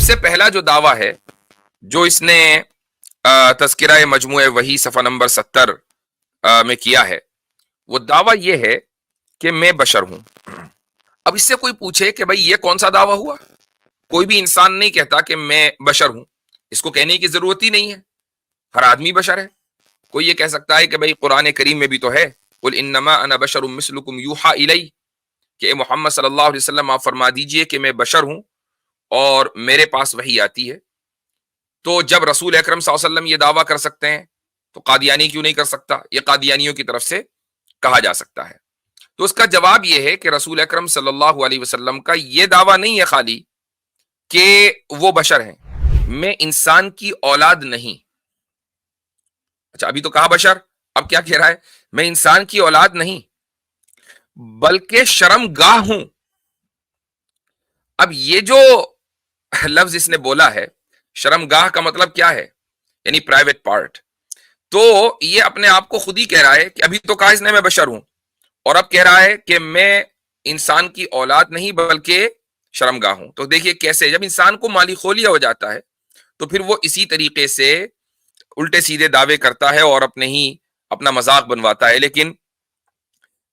سے پہلا جو دعویٰ ہے جو اس نے تذکرہ مجموعہ وحی صفحہ نمبر 70 میں کیا ہے، وہ دعویٰ یہ ہے کہ میں بشر ہوں۔ اب اس سے کوئی پوچھے کہ بھئی یہ کون سا دعویٰ ہوا؟ کوئی بھی انسان نہیں کہتا کہ میں بشر ہوں، اس کو کہنے کی ضرورت ہی نہیں ہے، ہر آدمی بشر ہے۔ کوئی یہ کہہ سکتا ہے کہ بھئی قرآن کریم میں بھی تو ہے قل انما انا بشر مثلکم یوحی الی، کہ اے محمد صلی اللہ علیہ وسلم آپ فرما دیجئے کہ میں بشر ہوں اور میرے پاس وحی آتی ہے۔ تو جب رسول اکرم صلی اللہ علیہ وسلم یہ دعویٰ کر سکتے ہیں تو قادیانی کیوں نہیں کر سکتا؟ یہ قادیانیوں کی طرف سے کہا جا سکتا ہے۔ تو اس کا جواب یہ ہے کہ رسول اکرم صلی اللہ علیہ وسلم کا یہ دعویٰ نہیں ہے خالی کہ وہ بشر ہیں، میں انسان کی اولاد نہیں۔ اچھا، ابھی تو کہا بشر، اب کیا کہہ رہا ہے؟ میں انسان کی اولاد نہیں بلکہ شرم گاہ ہوں۔ اب یہ جو لفظ اس نے بولا ہے، شرم گاہ کا مطلب کیا ہے؟ یعنی پرائیویٹ پارٹ۔ تو یہ اپنے آپ کو خود ہی کہہ رہا ہے کہ ابھی تو کہا اس نے میں بشر ہوں، اور اب کہہ رہا ہے کہ میں انسان کی اولاد نہیں بلکہ شرم گاہ ہوں۔ تو دیکھیے کیسے جب انسان کو مالی خولیا ہو جاتا ہے تو پھر وہ اسی طریقے سے الٹے سیدھے دعوے کرتا ہے اور اپنا مذاق بنواتا ہے۔ لیکن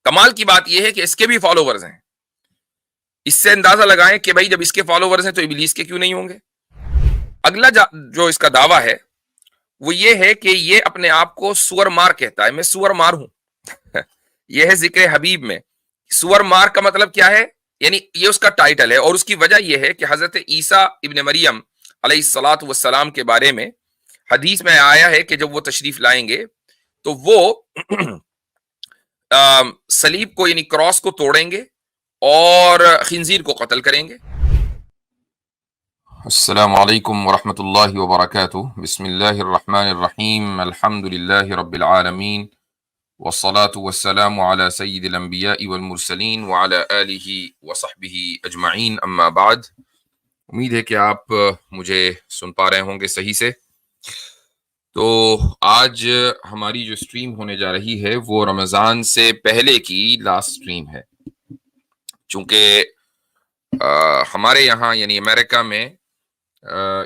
کمال کی بات یہ ہے کہ اس کے بھی فالوورز ہیں۔ اس سے اندازہ لگائیں کہ بھائی جب اس کے فالوورز ہیں تو ابلیس کے کیوں نہیں ہوں گے؟ اگلا جو اس کا دعویٰ ہے وہ یہ ہے کہ یہ اپنے آپ کو سور مار کہتا ہے، میں سور مار ہوں۔ یہ ہے ذکر حبیب میں۔ سور مار کا مطلب کیا ہے؟ یعنی یہ اس کا ٹائٹل ہے، اور اس کی وجہ یہ ہے کہ حضرت عیسیٰ ابن مریم علیہ الصلاۃ والسلام کے بارے میں حدیث میں آیا ہے کہ جب وہ تشریف لائیں گے تو وہ صلیب کو یعنی کراس کو توڑیں گے اور خنزیر کو قتل کریں گے۔ السلام علیکم ورحمۃ اللہ وبرکاتہ۔ بسم اللہ الرحمن الرحیم، الحمد للہ رب العالمین، والصلاة والسلام على سید الانبیاء والمرسلین وعلى آلہ وصحبہ اجمعین، اما بعد۔ امید ہے کہ آپ مجھے سن پا رہے ہوں گے صحیح سے۔ تو آج ہماری جو سٹریم ہونے جا رہی ہے وہ رمضان سے پہلے کی لاسٹ سٹریم ہے، چونکہ ہمارے یہاں یعنی امریکہ میں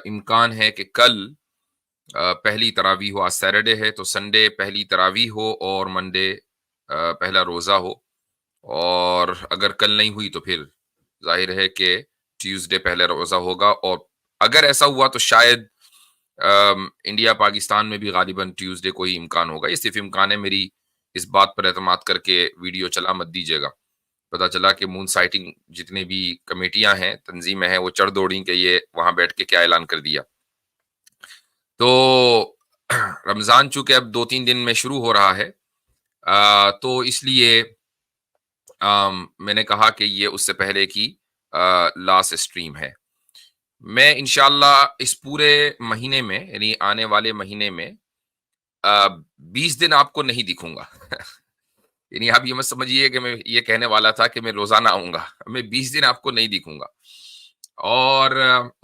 امکان ہے کہ کل پہلی تراویح ہو۔ آج سیٹرڈے ہے تو سنڈے پہلی تراویح ہو اور منڈے پہلا روزہ ہو، اور اگر کل نہیں ہوئی تو پھر ظاہر ہے کہ ٹیوزڈے پہلا روزہ ہوگا، اور اگر ایسا ہوا تو شاید انڈیا پاکستان میں بھی غالباً ٹیوزڈے کو ہی امکان ہوگا۔ یہ صرف امکان ہے، میری اس بات پر اعتماد کر کے ویڈیو چلا مت دیجیے گا۔ پتہ چلا کہ مون سائٹنگ جتنے بھی کمیٹیاں ہیں، تنظیمیں ہیں، وہ چڑھ دوڑیں کہ یہ وہاں بیٹھ کے کیا اعلان کر دیا۔ تو رمضان چونکہ اب 2-3 دن میں شروع ہو رہا ہے، تو اس لیے میں نے کہا کہ یہ اس سے پہلے کی لاسٹ سٹریم ہے۔ میں انشاءاللہ اس پورے مہینے میں یعنی آنے والے مہینے میں 20 دن آپ کو نہیں دکھوں گا۔ یعنی آپ یہ مت سمجھیے کہ میں یہ کہنے والا تھا کہ میں روزانہ آؤں گا، میں 20 دن آپ کو نہیں دکھوں گا، اور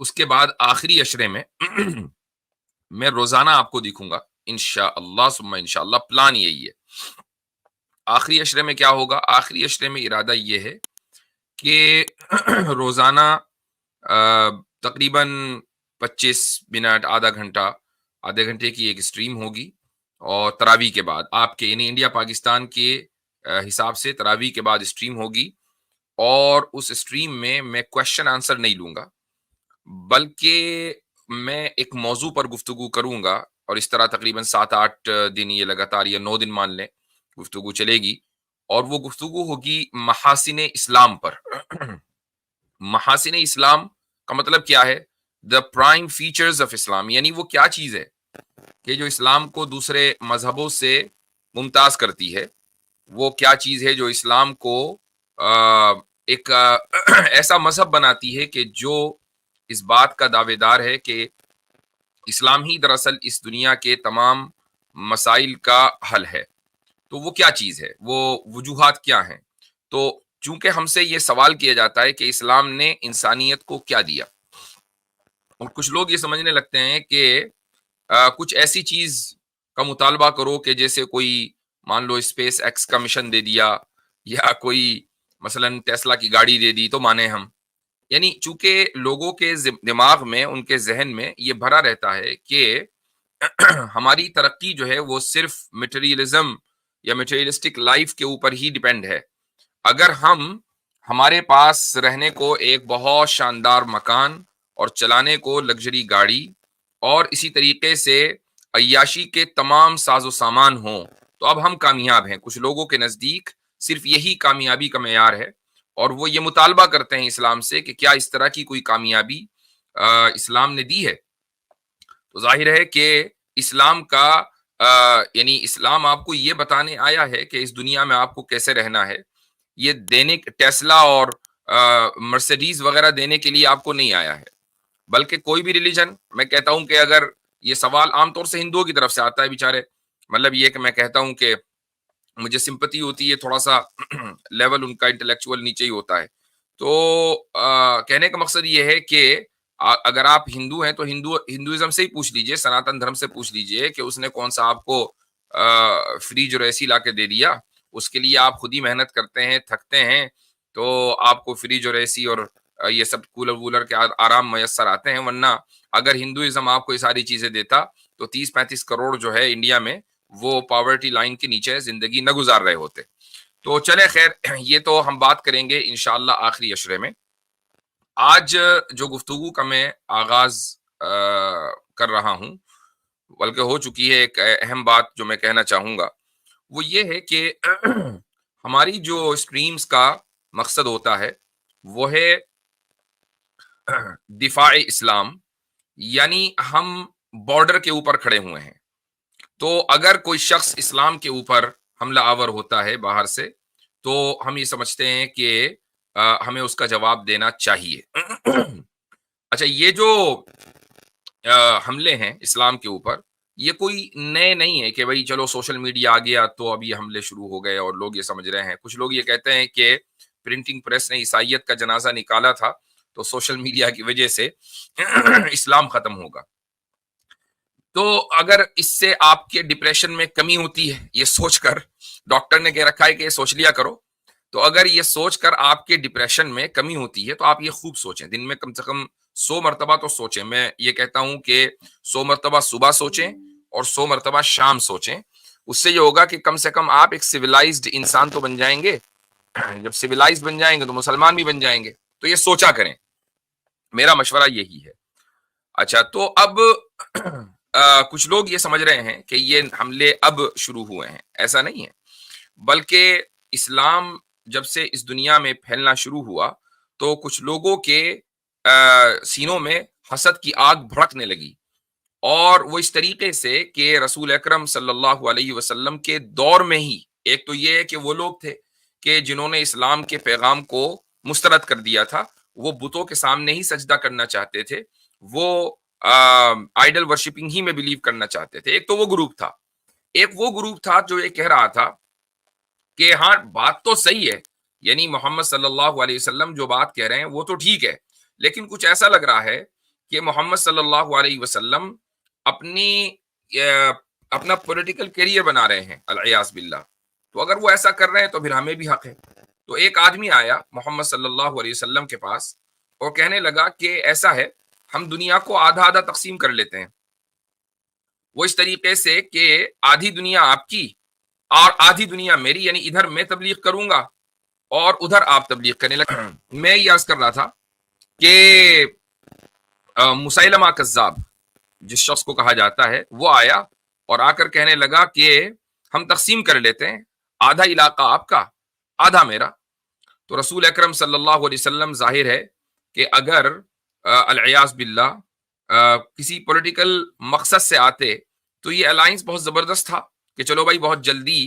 اس کے بعد آخری عشرے میں میں روزانہ آپ کو دکھوں گا انشاءاللہ ثم انشاءاللہ۔ پلان یہی ہے۔ آخری عشرے میں کیا ہوگا؟ آخری عشرے میں ارادہ یہ ہے کہ روزانہ تقریباً 25 منٹ، آدھے گھنٹے کی ایک سٹریم ہوگی، اور تراویح کے بعد آپ کے یعنی انڈیا پاکستان کے حساب سے تراویح کے بعد سٹریم ہوگی، اور اس سٹریم میں میں کوشچن آنسر نہیں لوں گا بلکہ میں ایک موضوع پر گفتگو کروں گا، اور اس طرح تقریباً 7-8 دن یہ لگاتار یا 9 دن مان لیں گفتگو چلے گی، اور وہ گفتگو ہوگی محاسن اسلام پر۔ محاسن اسلام کا مطلب کیا ہے؟ دا پرائم فیچرز آف اسلام، یعنی وہ کیا چیز ہے کہ جو اسلام کو دوسرے مذہبوں سے ممتاز کرتی ہے، وہ کیا چیز ہے جو اسلام کو ایک ایسا مذہب بناتی ہے کہ جو اس بات کا دعوے دار ہے کہ اسلام ہی دراصل اس دنیا کے تمام مسائل کا حل ہے۔ تو وہ کیا چیز ہے، وہ وجوہات کیا ہیں؟ تو چونکہ ہم سے یہ سوال کیا جاتا ہے کہ اسلام نے انسانیت کو کیا دیا، اور کچھ لوگ یہ سمجھنے لگتے ہیں کہ کچھ ایسی چیز کا مطالبہ کرو کہ جیسے کوئی مان لو اسپیس ایکس کا مشن دے دیا، یا کوئی مثلا ٹیسلا کی گاڑی دے دی تو مانے ہم۔ یعنی چونکہ لوگوں کے دماغ میں، ان کے ذہن میں یہ بھرا رہتا ہے کہ ہماری ترقی جو ہے وہ صرف میٹیریلزم یا میٹیریلسٹک لائف کے اوپر ہی ڈیپینڈ ہے. اگر ہمارے پاس رہنے کو ایک بہت شاندار مکان اور چلانے کو لگژری گاڑی اور اسی طریقے سے عیاشی کے تمام ساز و سامان ہوں تو اب ہم کامیاب ہیں. کچھ لوگوں کے نزدیک صرف یہی کامیابی کا معیار ہے، اور وہ یہ مطالبہ کرتے ہیں اسلام سے کہ کیا اس طرح کی کوئی کامیابی اسلام نے دی ہے. تو ظاہر ہے کہ اسلام کا یعنی اسلام آپ کو یہ بتانے آیا ہے کہ اس دنیا میں آپ کو کیسے رہنا ہے. یہ دینے ٹیسلا اور مرسیڈیز وغیرہ دینے کے لیے آپ کو نہیں آیا ہے. بلکہ کوئی بھی ریلیجن، میں کہتا ہوں کہ اگر یہ سوال عام طور سے ہندوؤں کی طرف سے آتا ہے بیچارے، مطلب یہ کہ میں کہتا ہوں کہ مجھے سمپتی ہوتی ہے، تھوڑا سا لیول ان کا انٹلیکچوئل نیچے ہی ہوتا ہے. تو کہنے کا مقصد یہ ہے کہ اگر آپ ہندو ہیں تو ہندوازم سے ہی پوچھ لیجئے، سناتن دھرم سے پوچھ لیجئے کہ اس نے کون سا آپ کو فریج اور ایسی لا کے دے دیا. اس کے لیے آپ خود ہی محنت کرتے ہیں، تھکتے ہیں، تو آپ کو فریج اور ایسی اور یہ سب کولر وولر کے آرام میسر آتے ہیں. ورنہ اگر ہندوازم آپ کو یہ ساری چیزیں دیتا تو 30-35 کروڑ جو ہے انڈیا میں وہ پاورٹی لائن کے نیچے زندگی نہ گزار رہے ہوتے. تو چلے خیر، یہ تو ہم بات کریں گے انشاءاللہ آخری اشرے میں. آج جو گفتگو کا میں آغاز کر رہا ہوں، بلکہ ہو چکی ہے، ایک اہم بات جو میں کہنا چاہوں گا وہ یہ ہے کہ ہماری جو اسٹریمز کا مقصد ہوتا ہے وہ ہے دفاع اسلام. یعنی ہم بارڈر کے اوپر کھڑے ہوئے ہیں، تو اگر کوئی شخص اسلام کے اوپر حملہ آور ہوتا ہے باہر سے تو ہم یہ سمجھتے ہیں کہ ہمیں اس کا جواب دینا چاہیے. اچھا، یہ جو حملے ہیں اسلام کے اوپر، یہ کوئی نئے نہیں ہے کہ بھئی چلو سوشل میڈیا آ گیا تو اب یہ حملے شروع ہو گئے اور لوگ یہ سمجھ رہے ہیں. کچھ لوگ یہ کہتے ہیں کہ پرنٹنگ پریس نے عیسائیت کا جنازہ نکالا تھا تو سوشل میڈیا کی وجہ سے اسلام ختم ہوگا. تو اگر اس سے آپ کے ڈپریشن میں کمی ہوتی ہے، یہ سوچ کر، ڈاکٹر نے کہہ رکھا ہے کہ یہ سوچ لیا کرو، تو اگر یہ سوچ کر آپ کے ڈپریشن میں کمی ہوتی ہے تو آپ یہ خوب سوچیں. دن میں کم سے کم 100 مرتبہ تو سوچیں. میں یہ کہتا ہوں کہ 100 مرتبہ صبح سوچیں اور 100 مرتبہ شام سوچیں. اس سے یہ ہوگا کہ کم سے کم آپ ایک سویلائزڈ انسان تو بن جائیں گے. جب سویلائزڈ بن جائیں گے تو مسلمان بھی بن جائیں گے. تو یہ سوچا کریں، میرا مشورہ یہی ہے. اچھا، تو اب کچھ لوگ یہ سمجھ رہے ہیں کہ یہ حملے اب شروع ہوئے ہیں. ایسا نہیں ہے، بلکہ اسلام جب سے اس دنیا میں پھیلنا شروع ہوا تو کچھ لوگوں کے سینوں میں حسد کی آگ بھڑکنے لگی، اور وہ اس طریقے سے کہ رسول اکرم صلی اللہ علیہ وسلم کے دور میں ہی ایک تو یہ ہے کہ وہ لوگ تھے کہ جنہوں نے اسلام کے پیغام کو مسترد کر دیا تھا. وہ بتوں کے سامنے ہی سجدہ کرنا چاہتے تھے، وہ آئیڈل ورشپنگ ہی میں بلیو کرنا چاہتے تھے. ایک تو وہ گروپ تھا. ایک وہ گروپ تھا جو یہ کہہ رہا تھا کہ ہاں بات تو صحیح ہے، یعنی محمد صلی اللہ علیہ وسلم جو بات کہہ رہے ہیں وہ تو ٹھیک ہے، لیکن کچھ ایسا لگ رہا ہے کہ محمد صلی اللہ علیہ وسلم اپنا پولیٹیکل کیریئر بنا رہے ہیں العیاذ باللہ. تو اگر وہ ایسا کر رہے ہیں تو پھر ہمیں بھی حق ہے. تو ایک آدمی آیا محمد صلی اللہ علیہ وسلم کے پاس اور کہنے لگا کہ ایسا ہے، ہم دنیا کو آدھا آدھا تقسیم کر لیتے ہیں. وہ اس طریقے سے کہ آدھی دنیا آپ کی اور آدھی دنیا میری، یعنی ادھر میں تبلیغ کروں گا اور ادھر آپ تبلیغ کرنے لگے. میں یہ عرض کر رہا تھا کہ مسیلمہ کذاب جس شخص کو کہا جاتا ہے وہ آیا اور آ کر کہنے لگا کہ ہم تقسیم کر لیتے ہیں، آدھا علاقہ آپ کا آدھا میرا. تو رسول اکرم صلی اللہ علیہ وسلم ظاہر ہے کہ اگر العیاذ باللہ کسی پولیٹیکل مقصد سے آتے تو یہ الائنس بہت زبردست تھا کہ چلو بھائی بہت جلدی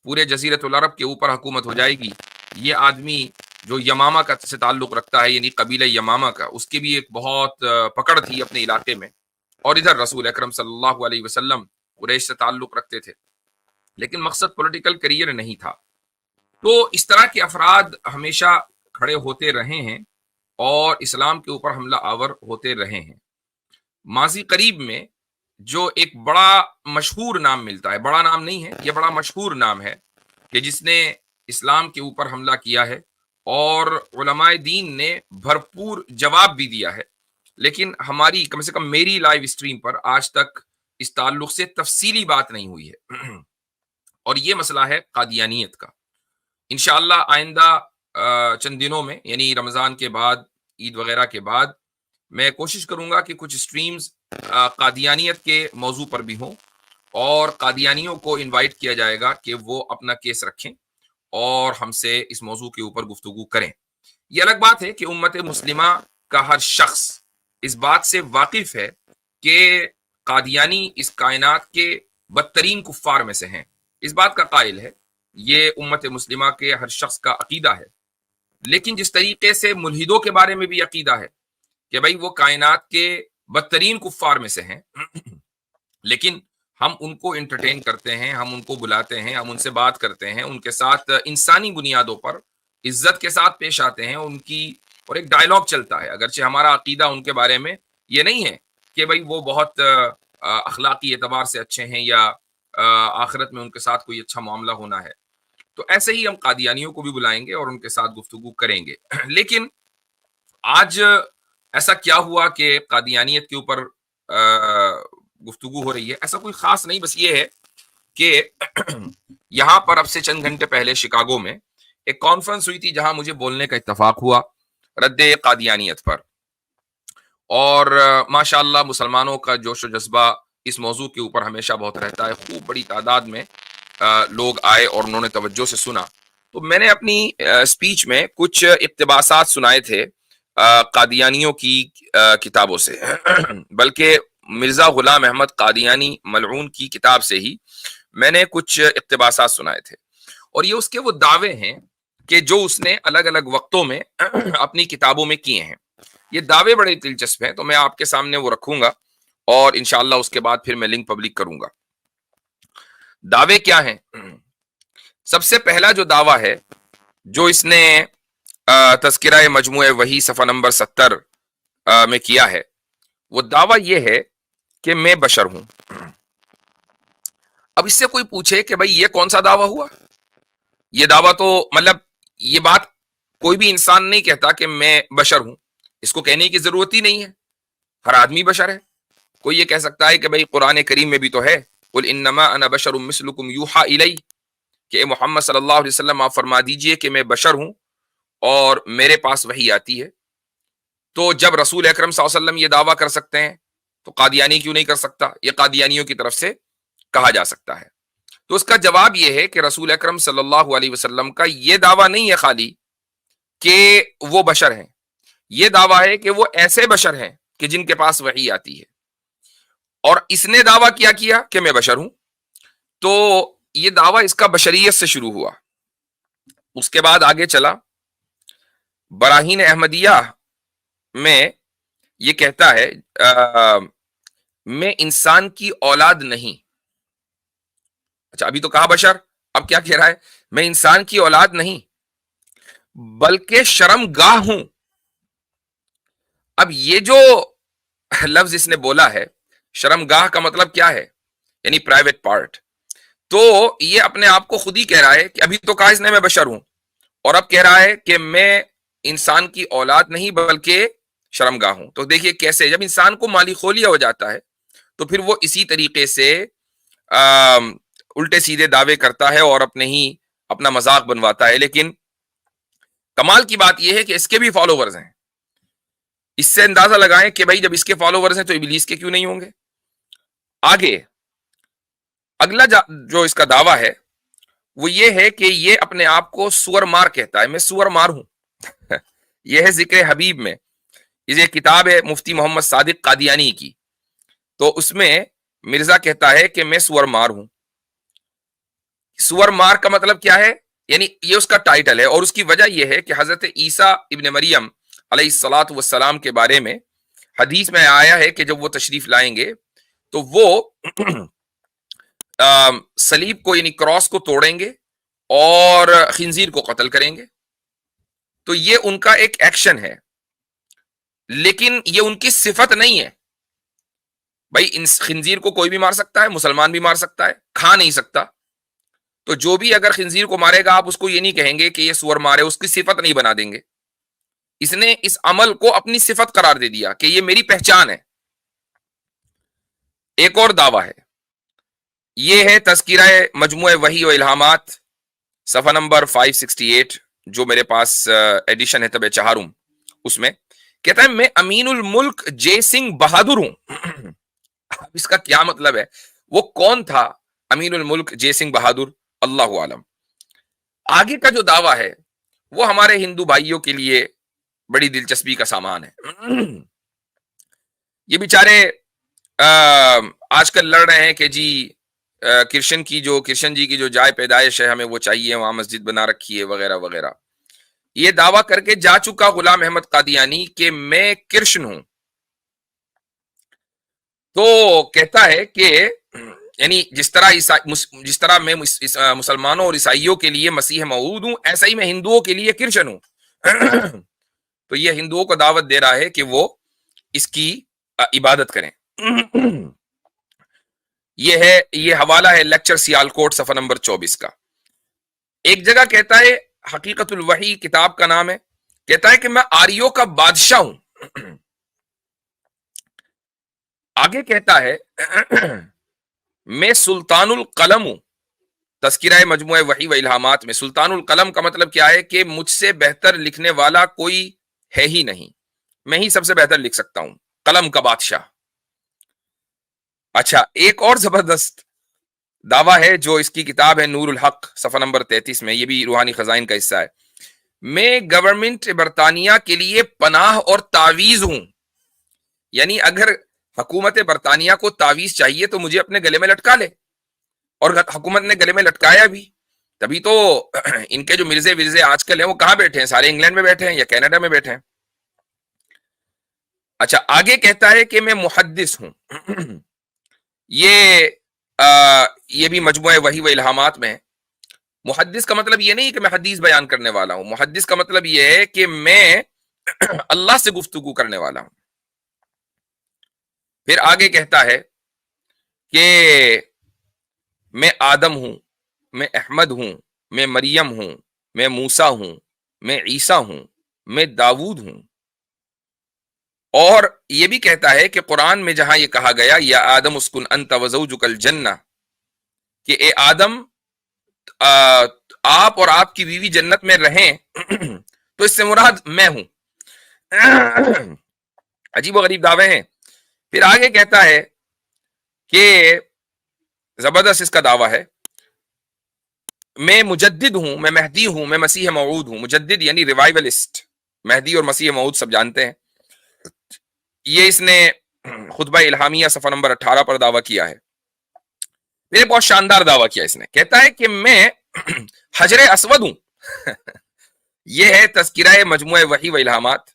پورے جزیرۃ العرب کے اوپر حکومت ہو جائے گی. یہ آدمی جو یمامہ کا سے تعلق رکھتا ہے، یعنی قبیلہ یمامہ کا، اس کی بھی ایک بہت پکڑ تھی اپنے علاقے میں، اور ادھر رسول اکرم صلی اللہ علیہ وسلم قریش سے تعلق رکھتے تھے، لیکن مقصد پولیٹیکل کیریئر نہیں تھا. تو اس طرح کے افراد ہمیشہ کھڑے ہوتے رہے ہیں اور اسلام کے اوپر حملہ آور ہوتے رہے ہیں. ماضی قریب میں جو ایک بڑا مشہور نام ملتا ہے، بڑا نام نہیں ہے، یہ بڑا مشہور نام ہے کہ جس نے اسلام کے اوپر حملہ کیا ہے، اور علماء دین نے بھرپور جواب بھی دیا ہے، لیکن ہماری کم سے کم میری لائیو اسٹریم پر آج تک اس تعلق سے تفصیلی بات نہیں ہوئی ہے اور یہ مسئلہ ہے قادیانیت کا۔ انشاءاللہ آئندہ چند دنوں میں، یعنی رمضان کے بعد، عید وغیرہ کے بعد، میں کوشش کروں گا کہ کچھ اسٹریمز قادیانیت کے موضوع پر بھی ہوں، اور قادیانیوں کو انوائٹ کیا جائے گا کہ وہ اپنا کیس رکھیں اور ہم سے اس موضوع کے اوپر گفتگو کریں۔ یہ الگ بات ہے کہ امت مسلمہ کا ہر شخص اس بات سے واقف ہے کہ قادیانی اس کائنات کے بدترین کفار میں سے ہیں، اس بات کا قائل ہے، یہ امت مسلمہ کے ہر شخص کا عقیدہ ہے۔ لیکن جس طریقے سے ملحدوں کے بارے میں بھی عقیدہ ہے کہ بھئی وہ کائنات کے بدترین کفار میں سے ہیں، لیکن ہم ان کو انٹرٹین کرتے ہیں، ہم ان کو بلاتے ہیں، ہم ان سے بات کرتے ہیں، ان کے ساتھ انسانی بنیادوں پر عزت کے ساتھ پیش آتے ہیں، ان کی اور ایک ڈائلاگ چلتا ہے، اگرچہ ہمارا عقیدہ ان کے بارے میں یہ نہیں ہے کہ بھئی وہ بہت اخلاقی اعتبار سے اچھے ہیں یا آخرت میں ان کے ساتھ کوئی اچھا معاملہ ہونا ہے، تو ایسے ہی ہم قادیانیوں کو بھی بلائیں گے اور ان کے ساتھ گفتگو کریں گے۔ لیکن آج ایسا کیا ہوا کہ قادیانیت کے اوپر گفتگو ہو رہی ہے؟ ایسا کوئی خاص نہیں، بس یہ ہے کہ یہاں پر اب سے چند گھنٹے پہلے شکاگو میں ایک کانفرنس ہوئی تھی جہاں مجھے بولنے کا اتفاق ہوا رد قادیانیت پر، اور ماشاءاللہ مسلمانوں کا جوش و جذبہ اس موضوع کے اوپر ہمیشہ بہت رہتا ہے، خوب بڑی تعداد میں لوگ آئے اور انہوں نے توجہ سے سنا۔ تو میں نے اپنی اسپیچ میں کچھ اقتباسات سنائے تھے قادیانیوں کی کتابوں سے، بلکہ مرزا غلام احمد قادیانی ملعون کی کتاب سے ہی میں نے کچھ اقتباسات سنائے تھے، اور یہ اس کے وہ دعوے ہیں کہ جو اس نے الگ الگ وقتوں میں اپنی کتابوں میں کیے ہیں۔ یہ دعوے بڑے دلچسپ ہیں، تو میں آپ کے سامنے وہ رکھوں گا اور انشاءاللہ اس کے بعد پھر میں لنک پبلک کروں گا۔ دعوے کیا ہیں؟ سب سے پہلا جو دعویٰ ہے جو اس نے تذکرہ مجموعہ وحی صفحہ نمبر 70 میں کیا ہے، وہ دعویٰ یہ ہے کہ میں بشر ہوں۔ اب اس سے کوئی پوچھے کہ بھئی یہ کون سا دعویٰ ہوا؟ یہ دعویٰ تو مطلب یہ بات کوئی بھی انسان نہیں کہتا کہ میں بشر ہوں، اس کو کہنے کی ضرورت ہی نہیں ہے، ہر آدمی بشر ہے۔ کوئی یہ کہہ سکتا ہے کہ بھئی قرآن کریم میں بھی تو ہے، قل انما انا بشر مثلکم یوحا الی، کہ اے محمد صلی اللہ علیہ وسلم آپ فرما دیجئے کہ میں بشر ہوں اور میرے پاس وحی آتی ہے۔ تو جب رسول اکرم صلی اللہ علیہ وسلم یہ دعویٰ کر سکتے ہیں تو قادیانی کیوں نہیں کر سکتا؟ یہ قادیانیوں کی طرف سے کہا جا سکتا ہے۔ تو اس کا جواب یہ ہے کہ رسول اکرم صلی اللہ علیہ وسلم کا یہ دعویٰ نہیں ہے خالی کہ وہ بشر ہیں، یہ دعویٰ ہے کہ وہ ایسے بشر ہیں کہ جن کے پاس وحی آتی ہے، اور اس نے دعویٰ کیا کہ میں بشر ہوں، تو یہ دعویٰ اس کا بشریت سے شروع ہوا۔ اس کے بعد آگے چلا، براہین احمدیہ میں یہ کہتا ہے میں انسان کی اولاد نہیں۔ اچھا، ابھی تو کہا بشر، اب کیا کہہ رہا ہے؟ میں انسان کی اولاد نہیں بلکہ شرم گاہ ہوں۔ اب یہ جو لفظ اس نے بولا ہے، شرم گاہ کا مطلب کیا ہے؟ یعنی پرائیویٹ پارٹ۔ تو یہ اپنے آپ کو خود ہی کہہ رہا ہے کہ ابھی تو کہا اس نے میں بشر ہوں، اور اب کہہ رہا ہے کہ میں انسان کی اولاد نہیں بلکہ شرم گاہ ہوں۔ تو دیکھیے کیسے جب انسان کو مالی خولیا ہو جاتا ہے تو پھر وہ اسی طریقے سے الٹے سیدھے دعوے کرتا ہے اور اپنا مذاق بنواتا ہے۔ لیکن کمال کی بات یہ ہے کہ اس کے بھی فالوورز ہیں۔ اس سے اندازہ لگائیں کہ بھائی جب اس کے فالوورز ہیں تو ابلیس کے کیوں نہیں ہوں گے؟ آگے اگلا جو اس کا دعویٰ ہے وہ یہ ہے کہ یہ اپنے آپ کو سور مار کہتا ہے، میں سور مار ہوں۔ یہ ہے ذکر حبیب میں، یہ کتاب ہے مفتی محمد صادق قادیانی کی، تو اس میں مرزا کہتا ہے کہ میں سور مار ہوں۔ سور مار کا مطلب کیا ہے؟ یعنی یہ اس کا ٹائٹل ہے، اور اس کی وجہ یہ ہے کہ حضرت عیسیٰ ابن مریم علیہ الصلاۃ والسلام کے بارے میں حدیث میں آیا ہے کہ جب وہ تشریف لائیں گے تو وہ صلیب کو یعنی کراس کو توڑیں گے اور خنزیر کو قتل کریں گے۔ تو یہ ان کا ایک ایکشن ہے، لیکن یہ ان کی صفت نہیں ہے۔ بھائی ان خنزیر کو کوئی بھی مار سکتا ہے، مسلمان بھی مار سکتا ہے، کھا نہیں سکتا۔ تو جو بھی اگر خنزیر کو مارے گا آپ اس کو یہ نہیں کہیں گے کہ یہ سور مارے، اس کی صفت نہیں بنا دیں گے. اس نے اس عمل کو اپنی صفت قرار دے دیا کہ یہ میری پہچان ہے. ایک اور دعویٰ ہے، یہ ہے تذکرہ مجموعہ وحی و الہامات صفحہ نمبر 568 جو میرے پاس ایڈیشن ہے طبع چہارم. اس میں کہتا ہے میں امین الملک جے سنگھ بہادر ہوں. اب اس کا کیا مطلب ہے؟ وہ کون تھا امین الملک جے سنگھ بہادر؟ اللہ عالم. آگے کا جو دعویٰ ہے وہ ہمارے ہندو بھائیوں کے لیے بڑی دلچسپی کا سامان ہے. یہ بیچارے آج کل لڑ رہے ہیں کہ جی کرشن جی کی جو جائے پیدائش ہے ہمیں وہ چاہیے، وہاں مسجد بنا رکھی ہے وغیرہ وغیرہ. یہ دعویٰ کر کے جا چکا غلام احمد قادیانی کہ میں کرشن ہوں. تو کہتا ہے کہ یعنی جس طرح میں مسلمانوں اور عیسائیوں کے لیے مسیح موعود ہوں، ایسا ہی میں ہندوؤں کے لیے کرشن ہوں. تو یہ ہندوؤں کو دعوت دے رہا ہے کہ وہ اس کی عبادت کریں. یہ حوالہ ہے لیکچر سیالکوٹ صفحہ نمبر 24 کا. ایک جگہ کہتا ہے، حقیقت الوحی کتاب کا نام ہے، کہتا ہے کہ میں آریوں کا بادشاہ ہوں. آگے کہتا ہے میں سلطان القلم ہوں. تذکرہ مجموعہ وحی و الہامات میں سلطان القلم کا مطلب کیا ہے کہ مجھ سے بہتر لکھنے والا کوئی ہے ہی نہیں، میں ہی سب سے بہتر لکھ سکتا ہوں، قلم کا بادشاہ. اچھا، ایک اور زبردست دعویٰ ہے جو اس کی کتاب ہے نور الحق صفحہ نمبر 33 میں، یہ بھی روحانی خزائن کا حصہ ہے. میں گورنمنٹ برطانیہ کے لیے پناہ اور تعویذ ہوں. یعنی اگر حکومت برطانیہ کو تعویذ چاہیے تو مجھے اپنے گلے میں لٹکا لے، اور حکومت نے گلے میں لٹکایا بھی. تبھی تو ان کے جو مرزے آج کل ہیں وہ کہاں بیٹھے ہیں؟ سارے انگلینڈ میں بیٹھے ہیں یا کینیڈا میں بیٹھے ہیں. اچھا، آگے کہتا ہے کہ میں محدث ہوں. یہ بھی مجموعہ وحی و الہامات میں ہے. محدث کا مطلب یہ نہیں کہ میں حدیث بیان کرنے والا ہوں، محدث کا مطلب یہ ہے کہ میں اللہ سے گفتگو کرنے والا ہوں. پھر آگے کہتا ہے کہ میں آدم ہوں، میں احمد ہوں، میں مریم ہوں، میں موسیٰ ہوں، میں عیسیٰ ہوں، میں داؤد ہوں. اور یہ بھی کہتا ہے کہ قرآن میں جہاں یہ کہا گیا یا آدم اسکن انت وزوجک الجنہ، کہ اے آدم آپ اور آپ کی بیوی جنت میں رہیں، تو اس سے مراد میں ہوں. عجیب و غریب دعوے ہیں. پھر آگے کہتا ہے کہ زبردست اس کا دعویٰ ہے، میں مجدد ہوں، میں مہدی ہوں، میں مسیح موعود ہوں. مجدد یعنی ریوائولسٹ. مہدی اور مسیح موعود سب جانتے ہیں. یہ اس نے خطبہ الہامیہ صفحہ نمبر 18 پر دعویٰ کیا ہے. میرے بہت شاندار دعویٰ کیا اس نے. کہتا ہے کہ میں حجر اسود ہوں. یہ ہے تذکرہ مجموعہ وحی و الہامات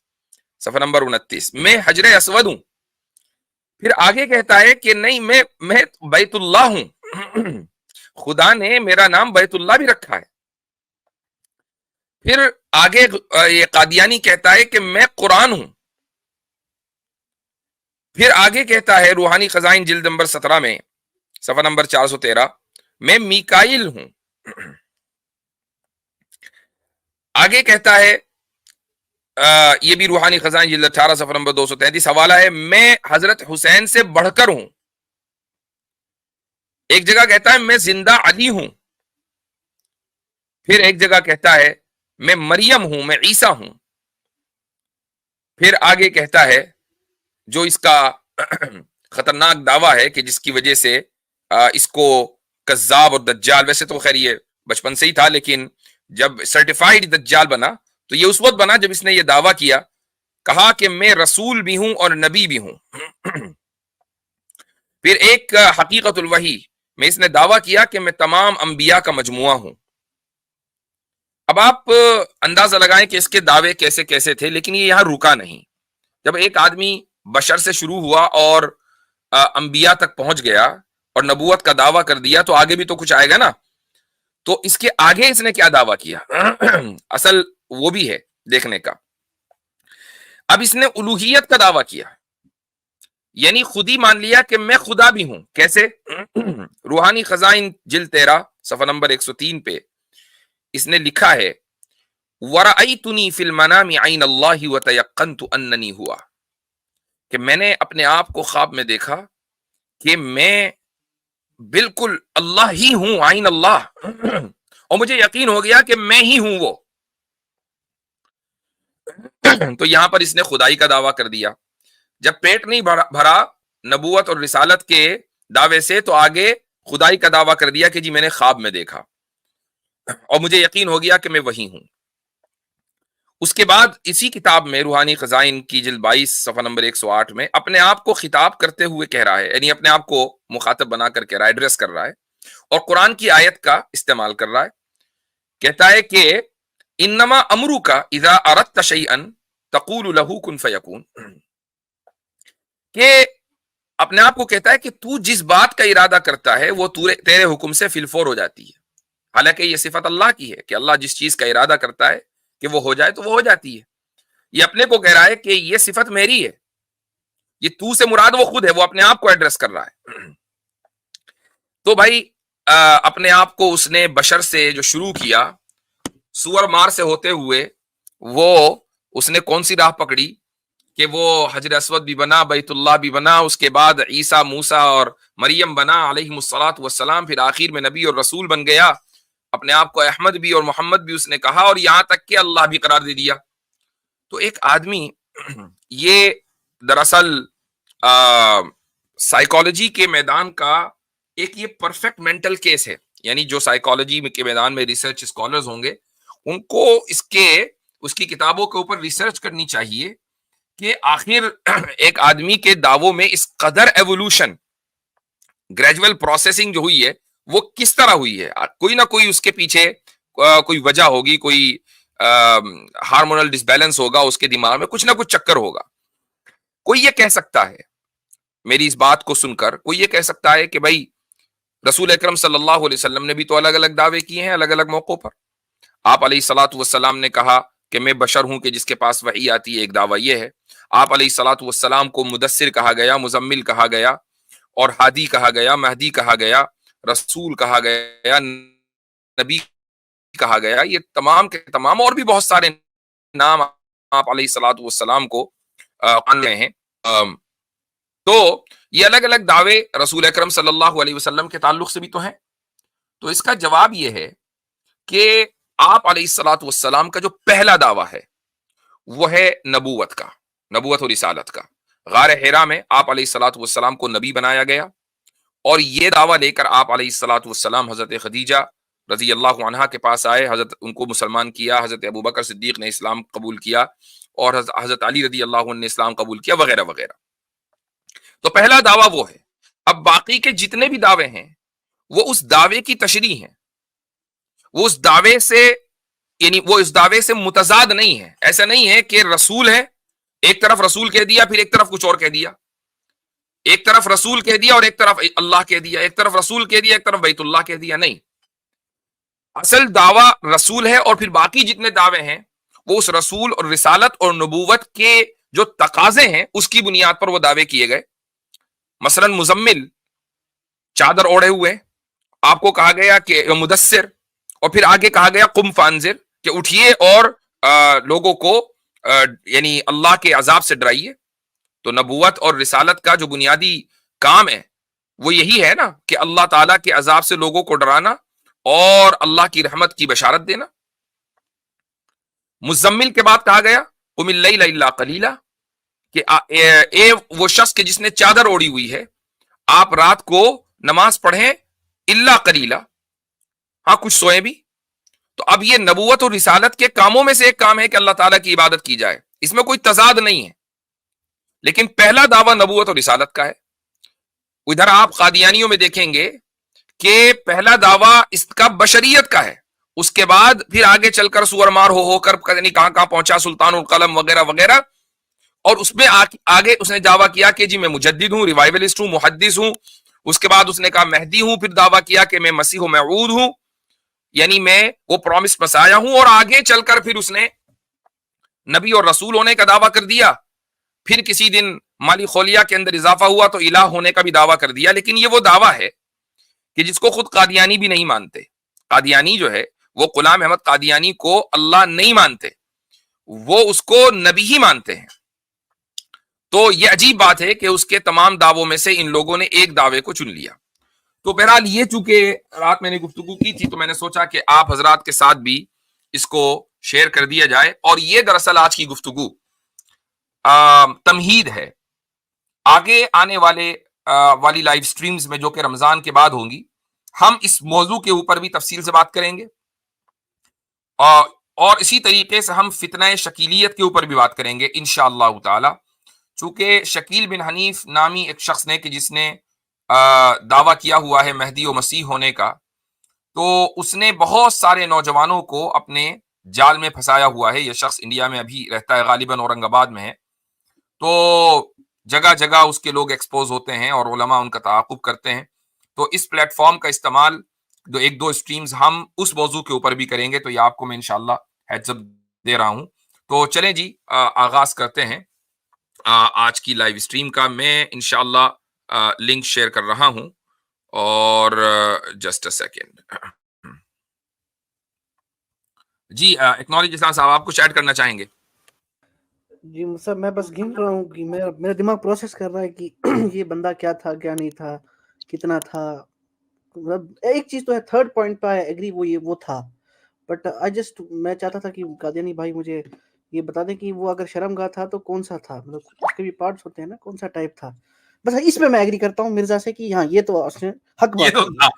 صفحہ نمبر 29. میں حجر اسود ہوں. پھر آگے کہتا ہے کہ نہیں، میں بیت اللہ ہوں، خدا نے میرا نام بیت اللہ بھی رکھا ہے. پھر آگے یہ قادیانی کہتا ہے کہ میں قرآن ہوں. پھر آگے کہتا ہے روحانی خزائن جلد نمبر 17 میں صفحہ نمبر 413، میں میکائیل ہوں. آگے کہتا ہے یہ بھی روحانی خزائن جلد 18 صفحہ نمبر 233 حوالہ ہے، میں حضرت حسین سے بڑھ کر ہوں. ایک جگہ کہتا ہے میں زندہ علی ہوں. پھر ایک جگہ کہتا ہے میں مریم ہوں، میں عیسیٰ ہوں. پھر آگے کہتا ہے جو اس کا خطرناک دعویٰ ہے کہ جس کی وجہ سے اس کو کذاب اور دجال، ویسے تو خیر یہ بچپن سے ہی تھا، لیکن جب سرٹیفائیڈ دجال بنا تو یہ اس وقت بنا جب اس نے یہ دعویٰ کیا، کہا کہ میں رسول بھی ہوں اور نبی بھی ہوں. پھر ایک حقیقت الوحی میں اس نے دعویٰ کیا کہ میں تمام انبیاء کا مجموعہ ہوں. اب آپ اندازہ لگائیں کہ اس کے دعوے کیسے کیسے تھے، لیکن یہ یہاں رکا نہیں. جب ایک آدمی بشر سے شروع ہوا اور انبیاء تک پہنچ گیا اور نبوت کا دعویٰ کر دیا تو آگے بھی تو کچھ آئے گا نا. تو اس کے آگے اس نے کیا دعویٰ کیا اصل وہ بھی ہے دیکھنے کا. اب اس نے الوہیت کا دعویٰ کیا، یعنی خود ہی مان لیا کہ میں خدا بھی ہوں. کیسے؟ روحانی خزائن جلد 13 صفحہ نمبر 103 پہ اس نے لکھا ہے وَرَأَيْتُنِي فِي الْمَنَامِ عَيْنَ اللَّهِ وَتَيَقَّنْتُ أَنَّنِي ہوا، کہ میں نے اپنے آپ کو خواب میں دیکھا کہ میں بالکل اللہ ہی ہوں، عین اللہ، اور مجھے یقین ہو گیا کہ میں ہی ہوں وہ۔ تو یہاں پر اس نے خدائی کا دعویٰ کر دیا۔ جب پیٹ نہیں بھرا نبوت اور رسالت کے دعوے سے، تو آگے خدائی کا دعویٰ کر دیا کہ جی میں نے خواب میں دیکھا اور مجھے یقین ہو گیا کہ میں وہی ہوں۔ اس کے بعد اسی کتاب میں روحانی خزائن کی جلد 22 صفحہ نمبر 108 میں اپنے آپ کو خطاب کرتے ہوئے کہہ رہا ہے، یعنی اپنے آپ کو مخاطب بنا کر کہہ رہا ہے، ایڈریس کر رہا ہے، اور قرآن کی آیت کا استعمال کر رہا ہے۔ کہتا ہے کہ انما امرک اذا اردت شیئا تقول له کن فیکون، کہ اپنے آپ کو کہتا ہے کہ تو جس بات کا ارادہ کرتا ہے وہ تیرے حکم سے فی الفور ہو جاتی ہے۔ حالانکہ یہ صفت اللہ کی ہے کہ اللہ جس چیز کا ارادہ کرتا ہے کہ وہ ہو جائے تو وہ ہو جاتی ہے۔ یہ اپنے کو کہہ رہا ہے کہ یہ صفت میری ہے، یہ تو سے مراد وہ خود ہے، وہ اپنے آپ کو ایڈریس کر رہا ہے۔ تو بھائی اپنے آپ کو اس نے بشر سے جو شروع کیا، سور مار سے ہوتے ہوئے وہ اس نے کون سی راہ پکڑی کہ وہ حجر اسود بھی بنا، بیت اللہ بھی بنا، اس کے بعد عیسیٰ، موسیٰ اور مریم بنا علیہم الصلاۃ والسلام، پھر آخر میں نبی اور رسول بن گیا۔ اپنے آپ کو احمد بھی اور محمد بھی اس نے کہا، اور یہاں تک کہ اللہ بھی قرار دے دیا۔ تو ایک آدمی، یہ دراصل سائیکالوجی کے میدان کا ایک یہ پرفیکٹ مینٹل کیس ہے، یعنی جو سائیکالوجی کے میدان میں ریسرچ اسکالرز ہوں گے ان کو اس کی کتابوں کے اوپر ریسرچ کرنی چاہیے کہ آخر ایک آدمی کے دعووں میں اس قدر ایوولوشن، گریجول پروسیسنگ جو ہوئی ہے وہ کس طرح ہوئی ہے۔ کوئی نہ کوئی اس کے پیچھے کوئی وجہ ہوگی، کوئی ہارمونل ڈسبیلنس ہوگا، اس کے دماغ میں کچھ نہ کچھ چکر ہوگا۔ کوئی یہ کہہ سکتا ہے، میری اس بات کو سن کر کوئی یہ کہہ سکتا ہے کہ بھائی رسول اکرم صلی اللہ علیہ وسلم نے بھی تو الگ الگ دعوے کیے ہیں الگ الگ موقعوں پر۔ آپ علیہ الصلاۃ والسلام نے کہا کہ میں بشر ہوں کہ جس کے پاس وحی آتی ہے، ایک دعویٰ یہ ہے۔ آپ علیہ الصلاۃ والسلام کو مدثر کہا گیا، مزمل کہا گیا، اور ہادی کہا گیا، مہدی کہا گیا، رسول کہا گیا، نبی کہا گیا۔ یہ تمام کے تمام اور بھی بہت سارے نام آپ علیہ الصلاۃ والسلام کو قانے ہیں۔ تو یہ الگ الگ دعوے رسول اکرم صلی اللہ علیہ وسلم کے تعلق سے بھی تو ہیں۔ تو اس کا جواب یہ ہے کہ آپ علیہ الصلاۃ والسلام کا جو پہلا دعویٰ ہے وہ ہے نبوت کا، نبوت و رسالت کا۔ غار حرا میں آپ علیہ الصلاۃ والسلام کو نبی بنایا گیا، اور یہ دعویٰ لے کر آپ علیہ الصلاۃ والسلام حضرت خدیجہ رضی اللہ عنہا کے پاس آئے، حضرت ان کو مسلمان کیا، حضرت ابوبکر صدیق نے اسلام قبول کیا، اور حضرت علی رضی اللہ عنہ نے اسلام قبول کیا، وغیرہ وغیرہ۔ تو پہلا دعویٰ وہ ہے۔ اب باقی کے جتنے بھی دعوے ہیں وہ اس دعوے کی تشریح ہیں، وہ اس دعوے سے، یعنی وہ اس دعوے سے متضاد نہیں ہے۔ ایسا نہیں ہے کہ رسول ہے، ایک طرف رسول کہہ دیا پھر ایک طرف کچھ اور کہہ دیا، ایک طرف رسول کہہ دیا اور ایک طرف اللہ کہہ دیا، ایک طرف رسول کہہ دیا ایک طرف بیت اللہ کہہ دیا، نہیں۔ اصل دعویٰ رسول ہے، اور پھر باقی جتنے دعوے ہیں وہ اس رسول اور رسالت اور نبوت کے جو تقاضے ہیں اس کی بنیاد پر وہ دعوے کیے گئے۔ مثلا مزمل، چادر اوڑھے ہوئے، آپ کو کہا گیا کہ مدثر، اور پھر آگے کہا گیا قم فانذر، کہ اٹھیے اور لوگوں کو یعنی اللہ کے عذاب سے ڈرائیے۔ تو نبوت اور رسالت کا جو بنیادی کام ہے وہ یہی ہے نا کہ اللہ تعالیٰ کے عذاب سے لوگوں کو ڈرانا اور اللہ کی رحمت کی بشارت دینا۔ مزمل کے بعد کہا گیا قم اللیل الا قلیلا، کہ وہ شخص کے جس نے چادر اوڑھی ہوئی ہے آپ رات کو نماز پڑھیں الا قلیلا، ہاں کچھ سوئیں بھی۔ تو اب یہ نبوت اور رسالت کے کاموں میں سے ایک کام ہے کہ اللہ تعالیٰ کی عبادت کی جائے، اس میں کوئی تضاد نہیں ہے، لیکن پہلا دعویٰ نبوت اور رسالت کا ہے۔ ادھر آپ قادیانیوں میں دیکھیں گے کہ پہلا دعویٰ اس کا بشریت کا ہے، اس کے بعد پھر آگے چل کر سور مار ہو کر کہاں کہاں پہنچا، سلطان القلم وغیرہ وغیرہ، اور اس میں آگے اس نے دعویٰ کیا کہ جی میں مجدد ہوں، ریوائولسٹ ہوں، محدث ہوں۔ اس کے بعد اس نے کہا مہدی ہوں، پھر دعویٰ کیا کہ میں مسیح و موعود ہوں، یعنی میں وہ پرومس مسایا ہوں، اور آگے چل کر پھر اس نے نبی اور رسول ہونے کا دعویٰ کر دیا۔ پھر کسی دن مالی خولیہ کے اندر اضافہ ہوا تو الہ ہونے کا بھی دعویٰ کر دیا۔ لیکن یہ وہ دعویٰ ہے کہ جس کو خود قادیانی بھی نہیں مانتے، قادیانی جو ہے وہ غلام احمد قادیانی کو اللہ نہیں مانتے، وہ اس کو نبی ہی مانتے ہیں. تو یہ عجیب بات ہے کہ اس کے تمام دعووں میں سے ان لوگوں نے ایک دعوے کو چن لیا. تو بہرحال یہ چونکہ رات میں نے گفتگو کی تھی تو میں نے سوچا کہ آپ حضرات کے ساتھ بھی اس کو شیئر کر دیا جائے. اور یہ دراصل آج کی گفتگو تمہید ہے آگے آنے والی لائیو سٹریمز میں جو کہ رمضان کے بعد ہوں گی. ہم اس موضوع کے اوپر بھی تفصیل سے بات کریں گے اور اسی طریقے سے ہم فتنہ شکیلیت کے اوپر بھی بات کریں گے انشاءاللہ تعالی. چونکہ شکیل بن حنیف نامی ایک شخص نے کہ جس نے دعویٰ کیا ہوا ہے مہدی و مسیح ہونے کا، تو اس نے بہت سارے نوجوانوں کو اپنے جال میں پھنسایا ہوا ہے. یہ شخص انڈیا میں ابھی رہتا ہے، غالباً اورنگ آباد میں ہے. تو جگہ جگہ اس کے لوگ ایکسپوز ہوتے ہیں اور علماء ان کا تعاقب کرتے ہیں. تو اس پلیٹ فارم کا استعمال ایک دو سٹریمز ہم اس موضوع کے اوپر بھی کریں گے. تو یہ آپ کو میں انشاءاللہ ہیڈز اپ دے رہا ہوں. تو چلیں جی آغاز کرتے ہیں آج کی لائیو سٹریم کا. میں انشاءاللہ لنک شیئر کر رہا ہوں اور جسٹ اے سیکنڈ. جی اکنالج اسلام صاحب آپ کچھ ایڈ کرنا چاہیں گے؟ جی صاحب میں بس گن رہا ہوں کہ میرا دماغ پروسیس کر رہا ہے کہ یہ بندہ کیا تھا کیا نہیں تھا کتنا تھا. مطلب ایک چیز تو ہے تھرڈ پوائنٹ پہ ایگری وہ تھا، بٹ میں چاہتا تھا کہ قادیانی بھائی مجھے یہ بتا دیں کہ وہ اگر شرم گاہ تھا تو کون سا تھا، مطلب اس کے بھی پارٹس ہوتے ہیں نا، کون سا ٹائپ تھا. بس اس پہ میں ایگری کرتا ہوں مرزا سے کہ ہاں یہ تو اس نے حق بات کہی ہے.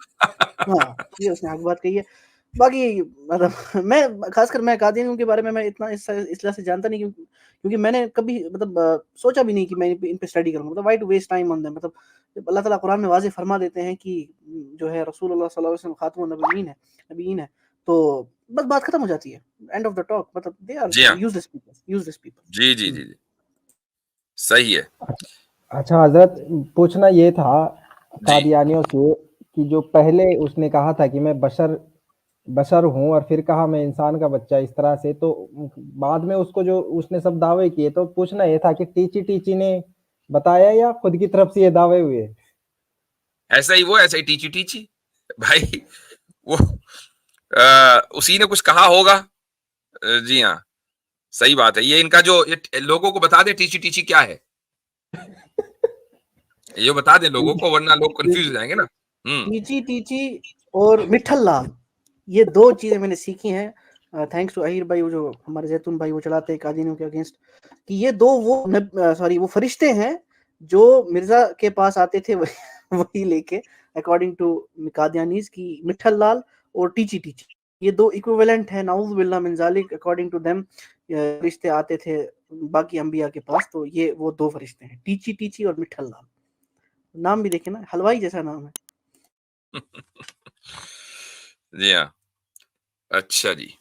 ہاں یہ اس نے حق بات کہی ہے. باقی مطلب میں خاص کر میں قادیانیوں کے بارے میں اتنا اس طرح سے جانتا نہیں کیونکہ میں نے کبھی مطلب سوچا بھی نہیں کہ میں ان پہ اسٹڈی کروں. مطلب why to waste time on them. مطلب جب اللہ تعالیٰ قرآن میں واضح فرما دیتے ہیں کہ جو ہے رسول اللہ صلی اللہ علیہ وسلم خاتم النبیین ہے تو بس بات ختم ہو جاتی ہے. And of the talk. مطلب دے آر یوزلیس پیپل. جی جی جی صحیح ہے. اچھا حضرت پوچھنا یہ تھا قادیانیوں سے کہ جو پہلے اس نے کہا تھا کہ میں بشر ہوں اور پھر کہا میں انسان کا بچہ اس طرح سے، تو بعد میں اس کو جو اس نے سب دعوے کیے، تو پوچھنا یہ تھا کہ ٹیچی نے بتایا یا خود کی طرف سے یہ دعوے ہوئے؟ ایسا ہی ٹیچی بھائی وہ اسی نے کچھ کہا ہوگا. جی ہاں صحیح بات ہے. یہ ان کا جو لوگوں کو بتا دیں ٹیچی کیا ہے، یہ بتا دیں لوگوں کو ورنہ لوگ کنفیوز ہو جائیں گے نا. ٹیچی اور مٹھل لال یہ دو چیزیں میں نے سیکھی ہیں تھینکس ٹو اہیر بھائی جو ہمارے زیتون بھائی وہ چلاتے ہیں قادیانیوں کے اگینسٹ، کہ یہ دو وہ فرشتے ہیں جو مرزا کے پاس آتے تھے وہی لے کے اکارڈنگ ٹو قادیانیز کی مٹھل لال اور ٹیچی یہ دو ایکویولنٹ ہیں. نعوذ باللہ من ذالک اکارڈنگ ٹو دیم فرشتے آتے تھے باقی انبیاء کے پاس. تو یہ وہ دو فرشتے ہیں ٹیچی اور مٹھل لال. نام بھی دیکھیں نا حلوائی جیسا نام ہے. جی ہاں اچھا جی